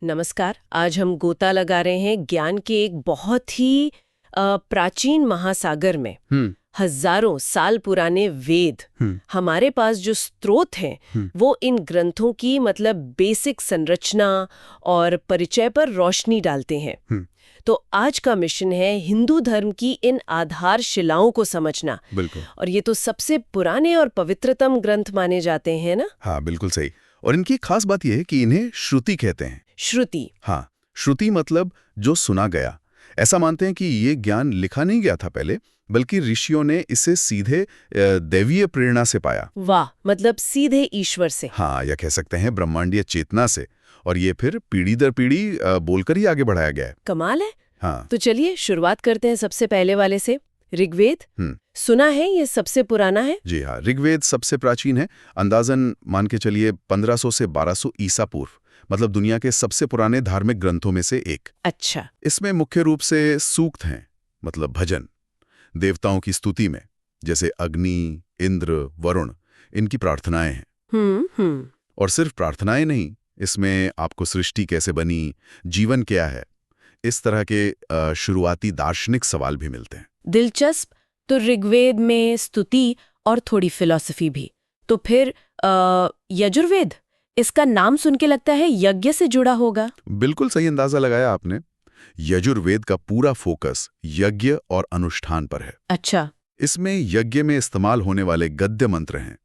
नमस्कार। आज हम गोता लगा रहे हैं ज्ञान के एक बहुत ही प्राचीन महासागर में। हजारों साल पुराने वेद। हमारे पास जो स्रोत हैं वो इन ग्रंथों की मतलब बेसिक संरचना और परिचय पर रोशनी डालते हैं। तो आज का मिशन है हिंदू धर्म की इन आधारशिलाओं को समझना। बिल्कुल। और ये तो सबसे पुराने और पवित्रतम ग्रंथ माने जाते हैं ना। हाँ, बिल्कुल सही। और इनकी खास बात यह है कि इन्हें श्रुति कहते हैं। श्रुति। हाँ, श्रुति मतलब जो सुना गया। ऐसा मानते हैं कि ये ज्ञान लिखा नहीं गया था पहले, बल्कि ऋषियों ने इसे सीधे दैवीय प्रेरणा से पाया। वाह, मतलब सीधे ईश्वर से। हाँ, या कह सकते हैं ब्रह्मांडीय चेतना से। और ये फिर पीढ़ी दर पीढ़ी बोलकर ही आगे बढ़ाया गया है। कमाल है। हाँ। तो चलिए शुरुआत करते हैं सबसे पहले वाले से, ऋग्वेद। सुना है ये सबसे पुराना है। जी हाँ, ऋग्वेद सबसे प्राचीन है। अंदाजन मान के चलिए 1500 से 1200 ईसा पूर्व। मतलब दुनिया के सबसे पुराने धार्मिक ग्रंथों में से एक। अच्छा। इसमें मुख्य रूप से सूक्त हैं, मतलब भजन, देवताओं की स्तुति में, जैसे अग्नि, इंद्र, वरुण, इनकी प्रार्थनाएं हैं। और सिर्फ प्रार्थनाएं नहीं, इसमें आपको सृष्टि कैसे बनी, जीवन क्या है, इस तरह के शुरुआती दार्शनिक सवाल भी मिलते हैं। दिलचस्प। तो ऋग्वेद में स्तुति और थोड़ी फिलॉसफी भी। तो फिर यजुर्वेद, इसका नाम सुन के लगता है यज्ञ से जुड़ा होगा। बिल्कुल सही अंदाजा लगाया आपने। यजुर्वेद का पूरा फोकस यज्ञ और अनुष्ठान पर है। अच्छा। इसमें यज्ञ में इस्तेमाल होने वाले गद्य मंत्र हैं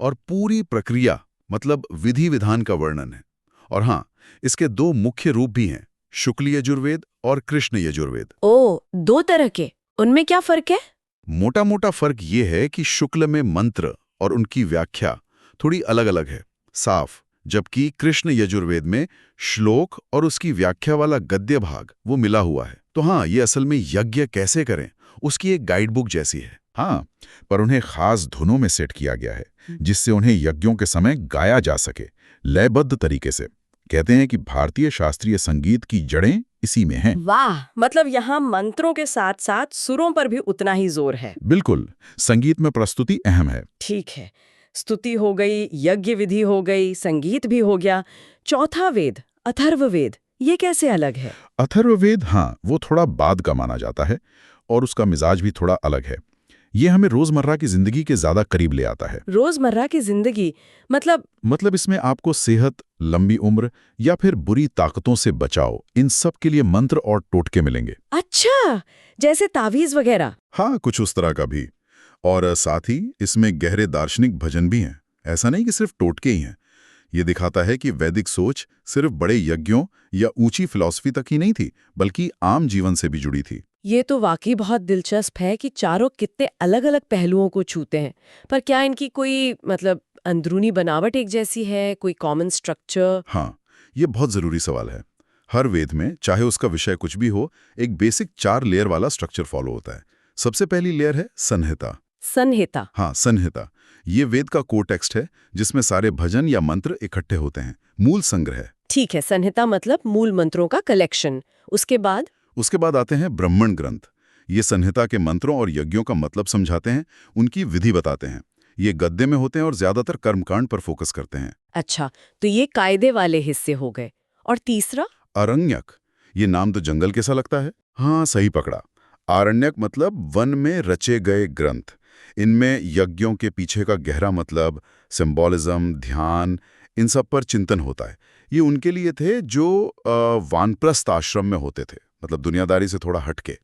और पूरी प्रक्रिया मतलब विधि विधान का वर्णन है। और हाँ, इसके दो मुख्य रूप भी हैं, शुक्ल यजुर्वेद और कृष्ण यजुर्वेद। ओ, दो तरह के। उनमें क्या फर्क है? मोटा मोटा फर्क ये है कि शुक्ल में मंत्र और उनकी व्याख्या थोड़ी अलग अलग है, साफ, जबकि कृष्ण यजुर्वेद में श्लोक और उसकी व्याख्या वाला गद्य भाग वो मिला हुआ है। तो हाँ, ये असल में यज्ञ कैसे करें उसकी एक गाइडबुक जैसी है। हाँ, पर उन्हें खास धुनों में सेट किया गया है जिससे उन्हें यज्ञों के समय गाया जा सके, लयबद्ध तरीके से। कहते हैं कि भारतीय शास्त्रीय संगीत की जड़ें इसी में हैं। वाह, मतलब यहाँ मंत्रों के साथ साथ सुरों पर भी उतना ही जोर है। बिल्कुल, संगीत में प्रस्तुति अहम है। ठीक है, स्तुति हो गई, यज्ञ विधि हो गई, संगीत भी हो गया। चौथा वेद, अथर्ववेद, ये कैसे अलग है? अथर्ववेद, हाँ, वो थोड़ा बाद का माना जाता है और उसका मिजाज भी थोड़ा अलग है। ये हमें रोजमर्रा की जिंदगी के ज्यादा करीब ले आता है। रोजमर्रा की जिंदगी मतलब इसमें आपको सेहत, लंबी उम्र या फिर बुरी ताकतों से बचाव, इन सब के लिए मंत्र और टोटके मिलेंगे। अच्छा, जैसे तावीज वगैरह। हाँ, कुछ उस तरह का भी। और साथ ही इसमें गहरे दार्शनिक भजन भी हैं। ऐसा नहीं कि सिर्फ टोटके ही हैं। ये दिखाता है कि वैदिक सोच सिर्फ बड़े यज्ञों या ऊंची फिलॉसफी तक ही नहीं थी, बल्कि आम जीवन से भी जुड़ी थी। ये तो वाकई बहुत दिलचस्प है कि चारों कितने अलग अलग पहलुओं को छूते हैं। पर क्या इनकी कोई मतलब अंदरूनी बनावट एक जैसी है, कोई कॉमन स्ट्रक्चर? हाँ, ये बहुत जरूरी सवाल है। हर वेद में, चाहे उसका विषय कुछ भी हो, एक बेसिक 4 लेयर वाला स्ट्रक्चर फॉलो होता है। सबसे पहली लेयर है संहिता। संहिता। हाँ, संहिता ये वेद का कोर टेक्स्ट है जिसमें सारे भजन या मंत्र इकट्ठे होते हैं, मूल संग्रह। ठीक है, संहिता मतलब मूल मंत्रों का कलेक्शन। उसके बाद आते हैं ब्राह्मण ग्रंथ। ये संहिता के मंत्रों और यज्ञों का मतलब समझाते हैं, उनकी विधि बताते हैं। ये गद्य में होते हैं और ज्यादातर कर्मकांड पर फोकस करते हैं। अच्छा, तो ये कायदे वाले हिस्से हो गए। और तीसरा? आरण्यक। ये नाम तो जंगल कैसा लगता है? हाँ, सही पकड़ा। आरण्यक मतलब वन में रचे गए ग्रंथ। इनमें यज्ञों के पीछे का गहरा मतलब, सिंबॉलिज्म, ध्यान, इन सब पर चिंतन होता है। ये उनके लिए थे जो वानप्रस्थ आश्रम में होते थे, मतलब दुनियादारी से थोड़ा हटके।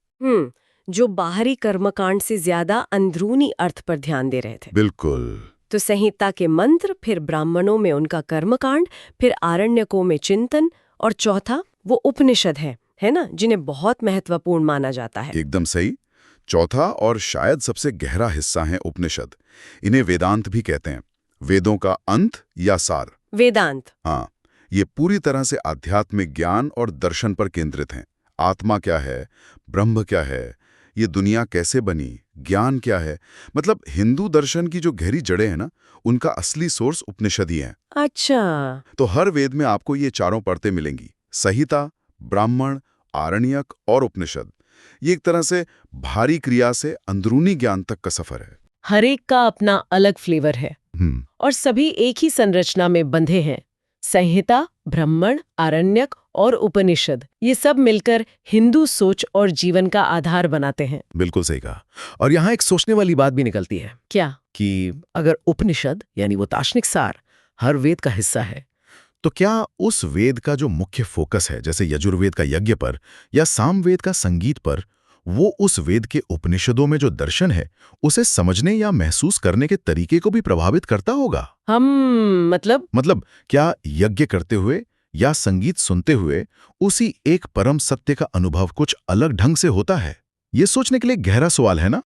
जो बाहरी कर्मकांड से ज्यादा अंदरूनी अर्थ पर ध्यान दे रहे थे। बिल्कुल। तो संहिता के मंत्र, फिर ब्राह्मणों में उनका कर्मकांड, फिर आरण्यकों में चिंतन, और चौथा वो उपनिषद है ना, जिन्हें बहुत महत्वपूर्ण माना जाता है। एकदम सही। चौथा और शायद सबसे गहरा हिस्सा है उपनिषद। इन्हें वेदांत भी कहते हैं, वेदों का अंत या सार। वेदांत। हाँ, ये पूरी तरह से आध्यात्मिक ज्ञान और दर्शन पर केंद्रित हैं। आत्मा क्या है, ब्रह्म क्या है, ये दुनिया कैसे बनी, ज्ञान क्या है। मतलब हिंदू दर्शन की जो गहरी जड़ें हैं ना, उनका असली सोर्स उपनिषद ही है। अच्छा। तो हर वेद में आपको ये चारों परतें मिलेंगी, संहिता, ब्राह्मण, आरण्यक और उपनिषद। ये एक तरह से भारी क्रिया से अंदरूनी ज्ञान तक का सफर है। हर एक का अपना अलग फ्लेवर है और सभी एक ही संरचना में बंधे हैं। संहिता, ब्राह्मण, आरण्यक और उपनिषद, ये सब मिलकर हिंदू सोच और जीवन का आधार बनाते हैं। बिल्कुल सही कहा। और यहाँ एक सोचने वाली बात भी निकलती है क्या? कि अगर उपनिषद यानी वो दार्शनिक सार हर वेद का हिस्सा है, तो क्या उस वेद का जो मुख्य फोकस है, जैसे यजुर्वेद का यज्ञ पर या सामवेद का संगीत पर, वो उस वेद के उपनिषदों में जो दर्शन है उसे समझने या महसूस करने के तरीके को भी प्रभावित करता होगा? मतलब क्या यज्ञ करते हुए या संगीत सुनते हुए उसी एक परम सत्य का अनुभव कुछ अलग ढंग से होता है? ये सोचने के लिए गहरा सवाल है ना?